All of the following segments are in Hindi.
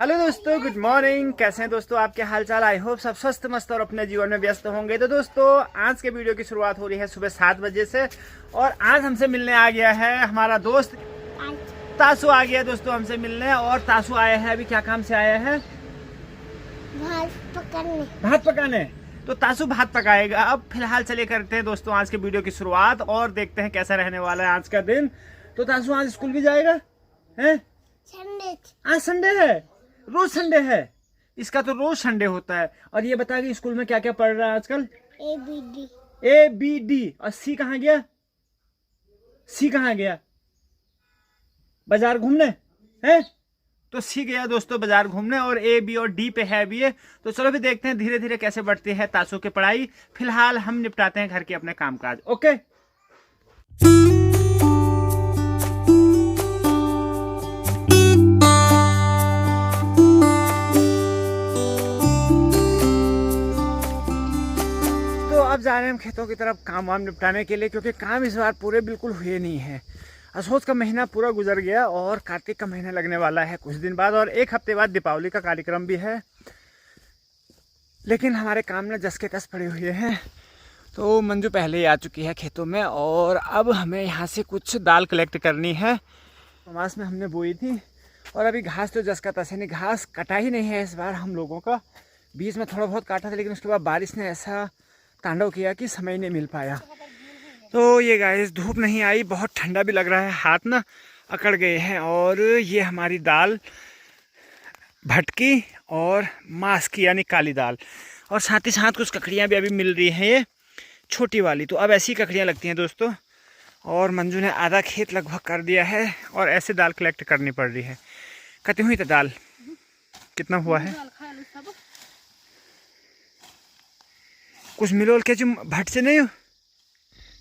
हेलो दोस्तों, गुड मॉर्निंग। कैसे हैं दोस्तों आपके हाल चाल? आई होप सब स्वस्थ मस्त और अपने जीवन में व्यस्त होंगे। तो दोस्तों आज के वीडियो की शुरुआत हो रही है सुबह 7 बजे से और आज हमसे मिलने आ गया है हमारा दोस्त तासु आ गया दोस्तों हमसे मिलने। और तासु आया है, अभी क्या काम से आया है? भात पकाने। तो तासु भात पकाएगा। अब फिलहाल चलिए करते हैं दोस्तों आज के वीडियो की शुरुआत और देखते हैं कैसा रहने वाला है आज का दिन। तो तासु आज स्कूल भी जाएगा? हैं? आज संडे है, रोज संडे है। इसका तो रोज संडे होता है। और ये बता कि स्कूल में क्या क्या पढ़ रहा है आजकल? A B D. और सी कहाँ गया? सी कहाँ गया? बाजार घूमने हैं? तो सी गया दोस्तों बाजार घूमने और ए बी और डी पे है अभी ये। तो चलो भी देखते हैं धीरे धीरे कैसे बढ़ती है तासु की पढ़ाई। फिलहाल हम निपटाते हैं घर के अपने कामकाज। ओके। अब जा रहे हैं हम खेतों की तरफ काम वाम निपटाने के लिए, क्योंकि काम इस बार पूरे बिल्कुल हुए नहीं है। असोज का महीना पूरा गुजर गया और कार्तिक का महीना लगने वाला है कुछ दिन बाद और एक हफ्ते बाद दीपावली का कार्यक्रम भी है। लेकिन हमारे काम में जस के तस पड़े हुए हैं। तो मंजू पहले ही आ चुकी है खेतों में और अब हमें यहाँ से कुछ दाल कलेक्ट करनी है। मास में हमने बोई थी और अभी घास तो जस का तस है नहीं, घास कटा ही नहीं है इस बार हम लोगों का। बीच में थोड़ा बहुत काटा था लेकिन उसके बाद बारिश ने ऐसा तांडव किया कि समय नहीं मिल पाया। तो ये गाइस धूप नहीं आई, बहुत ठंडा भी लग रहा है, हाथ ना अकड़ गए हैं। और ये हमारी दाल भटकी और मास की यानी काली दाल और साथ ही साथ कुछ ककड़ियाँ भी अभी मिल रही हैं, ये छोटी वाली। तो अब ऐसी ककड़ियाँ लगती हैं दोस्तों। और मंजू ने आधा खेत लगभग कर दिया है और ऐसे दाल कलेक्ट करनी पड़ रही है। कटी हुई तो दाल कितना हुआ है? कुछ मिलोल के जो भट से नहीं हो।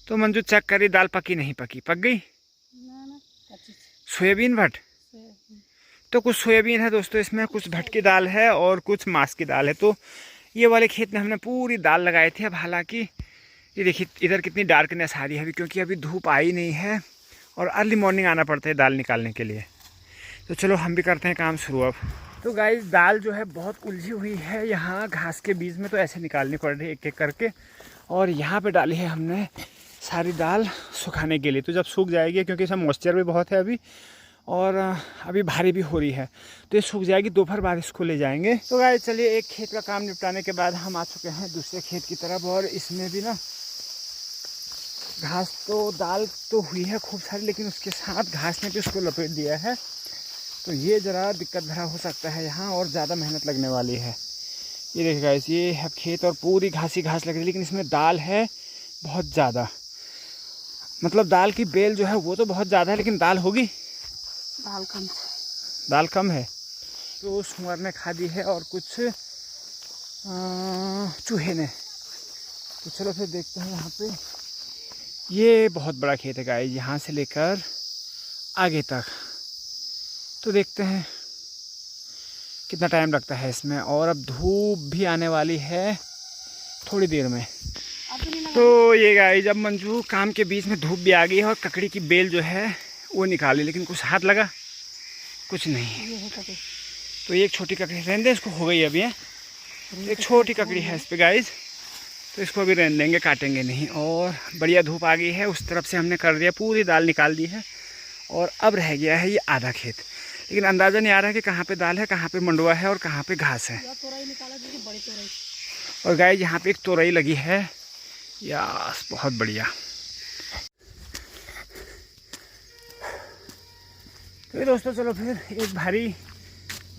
तो मंजू चेक करी दाल पकी नहीं पकी, पक गई सोयाबीन भट। तो कुछ सोयाबीन है दोस्तों इसमें, कुछ भट की दाल है और कुछ मांस की दाल है। तो ये वाले खेत में हमने पूरी दाल लगाई थी। अब हालांकि ये देखिए इधर कितनी डार्कनेस आ रही है अभी, क्योंकि अभी धूप आई नहीं है और अर्ली मॉर्निंग आना पड़ता है दाल निकालने के लिए। तो चलो हम भी करते हैं काम शुरू अब। तो गाइस दाल जो है बहुत उलझी हुई है यहाँ घास के बीच में, तो ऐसे निकालनी पड़ रही है एक एक करके। और यहाँ पे डाली है हमने सारी दाल सुखाने के लिए। तो जब सूख जाएगी, क्योंकि इसमें मॉइस्चर भी बहुत है अभी और अभी भारी भी हो रही है, तो ये सूख जाएगी। दोपहर बाद इसको ले जाएंगे। तो गाइस चलिए एक खेत का काम निपटाने के बाद हम आ चुके हैं दूसरे खेत की तरफ। और इसमें भी ना घास तो दाल तो हुई है खूब सारी, लेकिन उसके साथ घास ने भी उसको लपेट दिया है। तो ये ज़रा दिक्कत भरा हो सकता है यहाँ और ज़्यादा मेहनत लगने वाली है। ये देखिए गाइस ये है खेत और पूरी घास ही घास लग रही है, लेकिन इसमें दाल है बहुत ज़्यादा। मतलब दाल की बेल जो है वो तो बहुत ज़्यादा है, लेकिन दाल होगी दाल कम है। तो सुअर ने खा दी है और कुछ चूहे ने। तो चलो फिर देखते हैं यहाँ पे। ये बहुत बड़ा खेत है गाइस, यहाँ से लेकर आगे तक। तो देखते हैं कितना टाइम लगता है इसमें। और अब धूप भी आने वाली है थोड़ी देर में। तो ये गाइस जब मंजू काम के बीच में धूप भी आ गई है और ककड़ी की बेल जो है वो निकाली, लेकिन कुछ हाथ लगा कुछ नहीं। तो ये एक छोटी ककड़ी रहने दें, इसको हो गई अभी है। एक छोटी ककड़ी है इस पर गाइस, तो इसको अभी रहने देंगे, काटेंगे नहीं। और बढ़िया धूप आ गई है, उस तरफ से हमने कर दिया, पूरी दाल निकाल दी है। और अब रह गया है ये आधा खेत, लेकिन अंदाज़ा नहीं आ रहा है कि कहाँ पे दाल है, कहाँ पे मंडुआ है और कहाँ पे घास है। और गाइस यहाँ पे एक तोरई लगी है, यस बहुत बढ़िया। तो दोस्तों चलो फिर एक भारी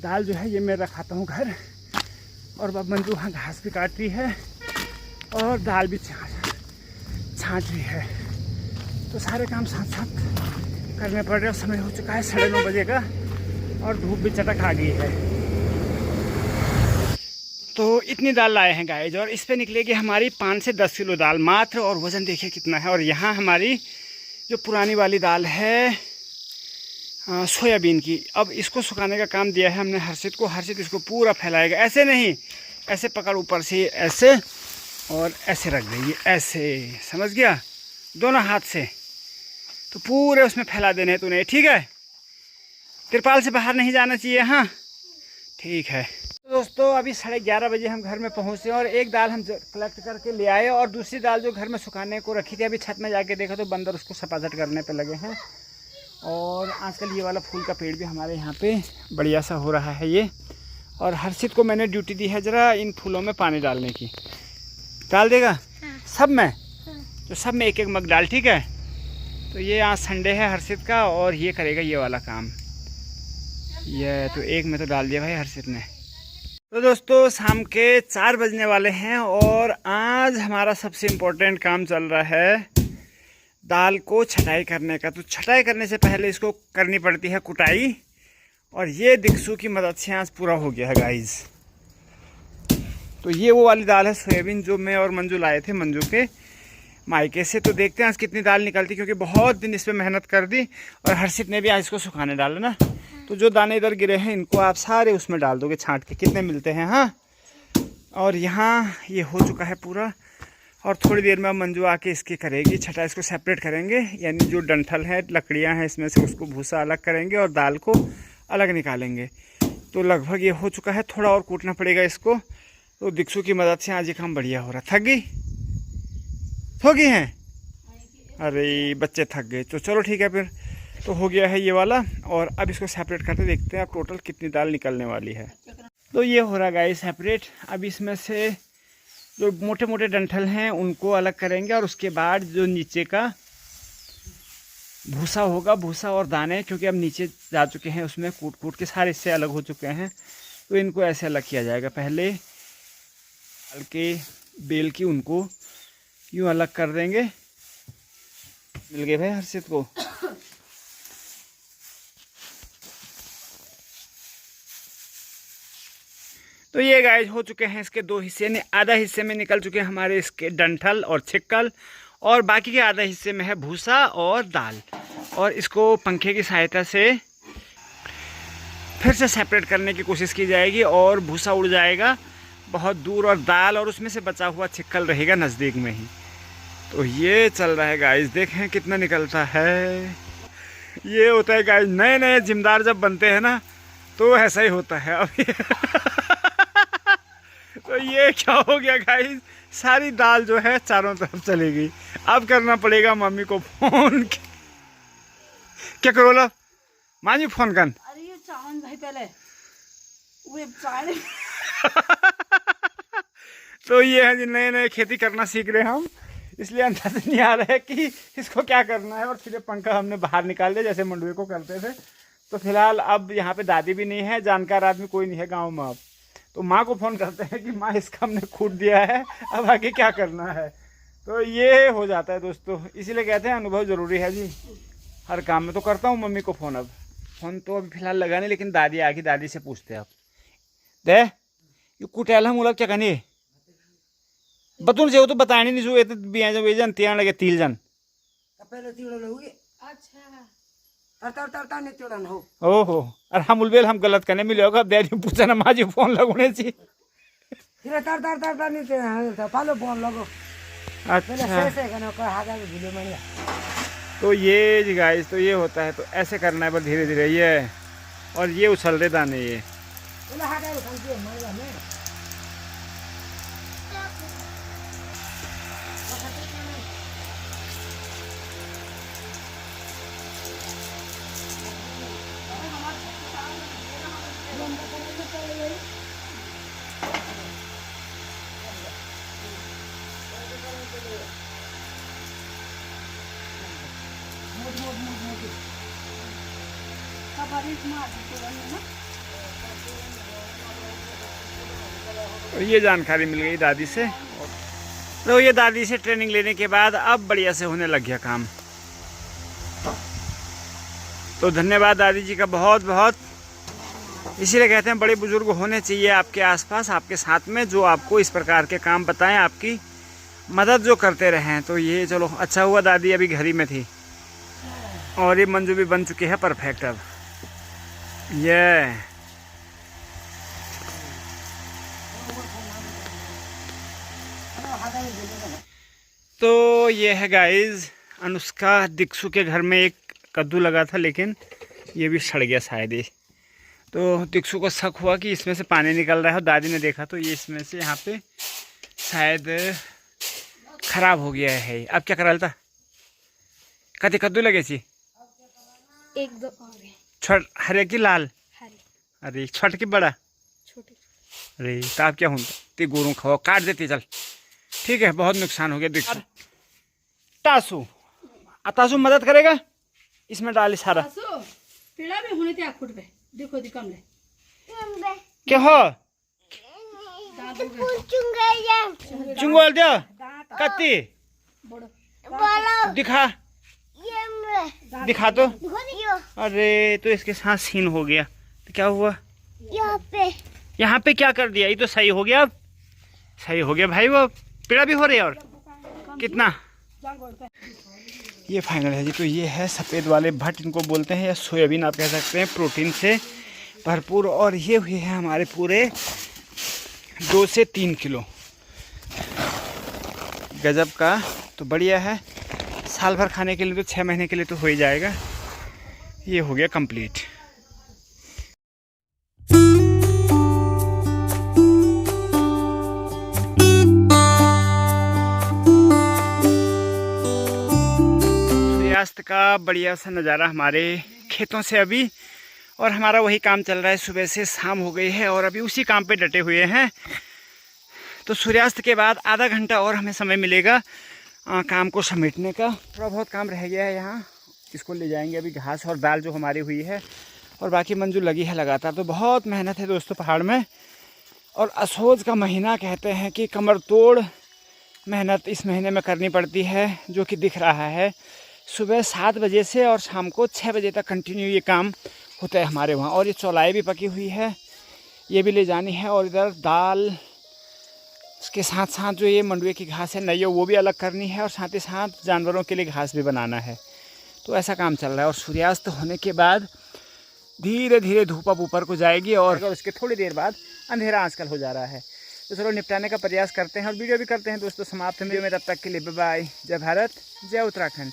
दाल जो है ये मैं रखाता हूँ घर। और अब मंजू वहाँ घास भी काट रही है और दाल भी छाँट रही है। तो सारे काम साथ साथ करने पड़ रहे हैं। समय हो चुका है 9:30 बजे का और धूप भी चटक आ गई है। तो इतनी दाल लाए हैं गाइस और इस पे निकलेगी हमारी 5 से 10 किलो दाल मात्र। और वज़न देखिए कितना है। और यहाँ हमारी जो पुरानी वाली दाल है सोयाबीन की, अब इसको सुखाने का काम दिया है हमने हर्षित को। हर्षित इसको पूरा फैलाएगा, ऐसे नहीं, ऐसे पकड़ ऊपर से ऐसे और ऐसे रख देंगे, ऐसे, समझ गया, दोनों हाथ से। तो पूरे उसमें फैला देने तूने, ठीक है। तिरपाल से बाहर नहीं जाना चाहिए, हाँ ठीक है तो दोस्तों अभी 11:30 बजे हम घर में पहुँचे और एक दाल हम कलेक्ट करके ले आए और दूसरी दाल जो घर में सुखाने को रखी थी अभी छत में जाके देखा तो बंदर उसको सपाझट करने पे लगे हैं। और आजकल ये वाला फूल का पेड़ भी हमारे यहाँ पे बढ़िया सा हो रहा है ये। और हर्षित को मैंने ड्यूटी दी है ज़रा इन फूलों में पानी डालने की। डाल देगा? हाँ। सब में? हाँ। तो सब में एक एक मग डाल, ठीक है। तो ये आज संडे है हर्षित का और ये करेगा ये वाला काम। ये तो एक में तो डाल दिया भाई हर्षित ने। तो दोस्तों शाम के 4 बजने वाले हैं और आज हमारा सबसे इम्पोर्टेंट काम चल रहा है दाल को छटाई करने का। तो छटाई करने से पहले इसको करनी पड़ती है कुटाई और ये दिक्सू की मदद से आज पूरा हो गया है गाइस। तो ये वो वाली दाल है सोयाबीन जो मैं और मंजू लाए थे मंजू के मायके से। तो देखते हैं आज कितनी दाल निकलती, क्योंकि बहुत दिन इस पर मेहनत कर दी और हर्षित ने भी आज इसको सुखाने डाला ना। तो जो दाने इधर गिरे हैं इनको आप सारे उसमें डाल दोगे छांट के, कितने मिलते हैं। हाँ, और यहाँ ये हो चुका है पूरा और थोड़ी देर में मंजू आके इसकी करेगी छटा। इसको सेपरेट करेंगे, यानी जो डंठल है लकड़ियाँ हैं इसमें से उसको भूसा अलग करेंगे और दाल को अलग निकालेंगे। तो लगभग ये हो चुका है, थोड़ा और कूटना पड़ेगा इसको। तो दिक्सू की मदद से आज ये काम बढ़िया हो रहा। थक गई? हो गई हैं? अरे बच्चे थक गए। तो चलो ठीक है फिर, तो हो गया है ये वाला और अब इसको सेपरेट करके देखते हैं अब टोटल कितनी दाल निकलने वाली है। तो ये हो रहा गाइस सेपरेट। अब इसमें से जो मोटे मोटे डंठल हैं उनको अलग करेंगे और उसके बाद जो नीचे का भूसा होगा, भूसा और दाने, क्योंकि अब नीचे जा चुके हैं उसमें कूट कूट के सारे इससे अलग हो चुके हैं। तो इनको ऐसे अलग किया जाएगा। पहले हल्के बेल की उनको यूँ अलग कर देंगे। मिल गए भाई हर्षित को। तो ये गाइस हो चुके हैं इसके 2 हिस्से ने। आधा हिस्से में निकल चुके हैं हमारे इसके डंठल और छिक्कल और बाकी के आधा हिस्से में है भूसा और दाल। और इसको पंखे की सहायता से फिर से सेपरेट करने की कोशिश की जाएगी और भूसा उड़ जाएगा बहुत दूर और दाल और उसमें से बचा हुआ छिक्कल रहेगा नज़दीक में ही। तो ये चल रहा है गाइस, देखें कितना निकलता है। ये होता है गाइस, नए नए जिम्मेदार जब बनते हैं ना तो ऐसा ही होता है अभी। तो ये क्या हो गया गाइस, सारी दाल जो है चारों तरफ चली गई। अब करना पड़ेगा मम्मी को फोन। क्या करो लो माँ जी फोन कर। अरे ये चावल भाई पहले वो तो ये है जी नए नए खेती करना सीख रहे हैं हम, इसलिए अंदाजा नहीं आ रहा है कि इसको क्या करना है। और फिर पंखा हमने बाहर निकाल दिया जैसे मंडुए को करते थे। तो फिलहाल अब यहाँ पे दादी भी नहीं है, जानकार आदमी कोई नहीं है गांव में। अब तो माँ को फ़ोन करते हैं कि माँ इसका हमने खूट दिया है, अब आगे क्या करना है। तो ये हो जाता है दोस्तों, इसीलिए कहते हैं अनुभव ज़रूरी है जी हर काम में। तो करता हूँ मम्मी को फ़ोन। अब फ़ोन तो अभी फ़िलहाल लगा नहीं, लेकिन दादी आ गई, दादी से पूछते हैं अब। दे ये कुटेल हम उलग क्या कहनी बतून से तो बताने नहीं सो तो वे जन त्यान लगे तिल जन ओहो। अरे हम उलबेल हम गलत करने मिले होगा। दे पूछा ना माँ जी फोन लगोने चाहिए। तो ये जी गाइस, तो ये होता है। तो ऐसे करना है बस धीरे धीरे ये। और ये उछल रहे दाने ये। तो ये जानकारी मिल गई दादी से। तो ये दादी से ट्रेनिंग लेने के बाद अब बढ़िया से होने लग गया काम। तो धन्यवाद दादी जी का बहुत बहुत। इसीलिए कहते हैं बड़े बुजुर्ग होने चाहिए आपके आसपास, आपके साथ में, जो आपको इस प्रकार के काम बताएं, आपकी मदद जो करते रहें। तो ये चलो अच्छा हुआ दादी अभी घर ही में थी। और ये मंजू भी बन चुकी है परफेक्ट। अब ये तो ये है गाइस अनुष्का दिक्सू के घर में एक कद्दू लगा था, लेकिन ये भी सड़ गया शायद ही। तो दिक्षु को शक हुआ कि इसमें से पानी निकल रहा है और दादी ने देखा तो ये इसमें से यहाँ पे शायद खराब हो गया है। अब क्या करा था? कति कद्दू लगे सी? एक दो और है। छोट हरे की लाल? हरे। अरे छोट की बड़ा? छोटे। अरे तो आप क्या हूँ ते गोरू खाओ काट देती चल। ठीक है, बहुत नुकसान हो गया दिक्षु। तासू तासू मदद करेगा इसमें डाली सारा। पीड़ा भी होने थे आखुट पे देखो दिकम ले क्या हो चुंगल दिया कत्ती दिखा दिखा तो। अरे तो इसके साथ सीन हो गया। तो क्या हुआ यहाँ पे क्या कर दिया? ये तो सही हो गया। अब सही हो गया भाई, वो पीड़ा भी हो रही है। और कितना ये फाइनल है जी। तो ये है सफ़ेद वाले भट्ट इनको बोलते हैं, या सोयाबीन आप कह सकते हैं, प्रोटीन से भरपूर। और ये हुए हैं हमारे पूरे 2 से 3 किलो। गजब का। तो बढ़िया है, साल भर खाने के लिए तो 6 महीने के लिए तो हो ही जाएगा। ये हो गया कंप्लीट। सूर्यास्त का बढ़िया सा नज़ारा हमारे खेतों से अभी। और हमारा वही काम चल रहा है, सुबह से शाम हो गई है और अभी उसी काम पे डटे हुए हैं। तो सूर्यास्त के बाद आधा घंटा और हमें समय मिलेगा काम को समेटने का। थोड़ा बहुत काम रह गया है यहाँ, इसको ले जाएंगे अभी। घास और दाल जो हमारी हुई है और बाकी मंजू लगी है लगातार। तो बहुत मेहनत है दोस्तों पहाड़ में। और असोज का महीना कहते हैं कि कमर तोड़ मेहनत इस महीने में करनी पड़ती है, जो कि दिख रहा है। सुबह 7 बजे से और शाम को 6 बजे तक कंटिन्यू ये काम होता है हमारे वहाँ। और ये चौलाई भी पकी हुई है, ये भी ले जानी है। और इधर दाल उसके साथ साथ जो ये मंडुए की घास है नैयो, वो भी अलग करनी है। और साथ ही साथ जानवरों के लिए घास भी बनाना है। तो ऐसा काम चल रहा है। और सूर्यास्त होने के बाद धीरे धीरे धूप अब ऊपर को जाएगी और उसके थोड़ी देर बाद अंधेरा आजकल हो जा रहा है। तो चलो निपटाने का प्रयास करते हैं और वीडियो भी करते हैं दोस्तों समाप्त। वीडियो में तब तक के लिए बाय बाय। जय भारत, जय उत्तराखंड।